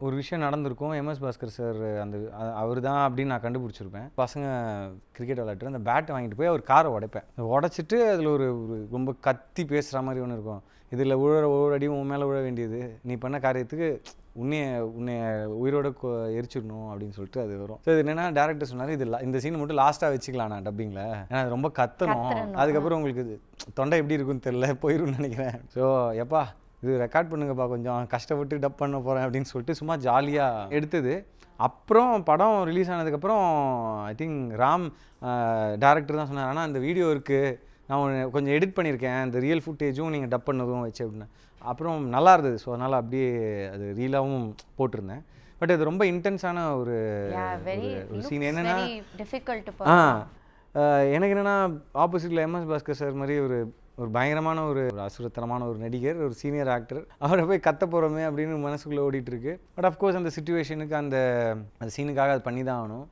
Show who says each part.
Speaker 1: ஒரு விஷயம் நடந்திருக்கும். எம்எஸ் பாஸ்கர் சார் அந்த அவர் தான் அப்படின்னு நான் கண்டுபிடிச்சிருப்பேன். பசங்க கிரிக்கெட் விளையாட்டு அந்த பேட்டை வாங்கிட்டு போய் அவர் காரை உடைப்பேன். உடைச்சிட்டு அதில் ஒரு ரொம்ப கத்தி பேசுகிற மாதிரி ஒன்று இருக்கும். இதில் ஒவ்வொரு அடியும் உன் மேலே விழ வேண்டியது, நீ பண்ண காரியத்துக்கு உன்னைய உயிரோட எரிச்சிடணும் அப்படின்னு சொல்லிட்டு அது வரும். ஸோ இது என்னென்னா டேரக்டர் சொன்னார், இது இந்த சீன் மட்டும் லாஸ்ட்டாக வச்சுக்கலாம் நான் டப்பிங்கில், ஏன்னா அது ரொம்ப கத்தணும், அதுக்கப்புறம் உங்களுக்கு தொண்டை எப்படி இருக்குன்னு தெரியல, போயிடும்னு நினைக்கிறேன். ஸோ எப்பா இது ரெக்கார்ட் பண்ணுங்கப்பா, கொஞ்சம் கஷ்டப்பட்டு டப் பண்ண போகிறேன் அப்படின்னு சொல்லிட்டு சும்மா ஜாலியாக எடுத்தது. அப்புறம் படம் ரிலீஸ் ஆனதுக்கப்புறம் ஐ திங்க் ராம் டேரக்டர் தான் சொன்னார், ஆனால் அந்த வீடியோ இருக்குது, நான் கொஞ்சம் எடிட் பண்ணியிருக்கேன், அந்த ரியல் ஃபுட்டேஜும் நீங்கள் டப் பண்ணதும் வச்சு அப்படின்னு. அப்புறம் நல்லா இருந்தது. ஸோ அதனால் அப்படியே அது ரீலாகவும் போட்டிருந்தேன். பட் அது ரொம்ப இன்டென்ஸான ஒரு சீன். என்னென்னா எனக்கு என்னென்னா ஆப்போசிட்டில் எம்எஸ் பாஸ்கர் சார் மாதிரி ஒரு பயங்கரமான ஒரு அசுரத்தனமான ஒரு நடிகர், ஒரு சீனியர் ஆக்டர், அவரை போய் கத்த போகிறோமே அப்படின்னு மனசுக்குள்ளே ஓடிட்டுருக்கு. பட் அஃப்கோர்ஸ் அந்த சிச்சுவேஷனுக்கு அந்த சீனுக்காக அது பண்ணி தான் ஆகணும்.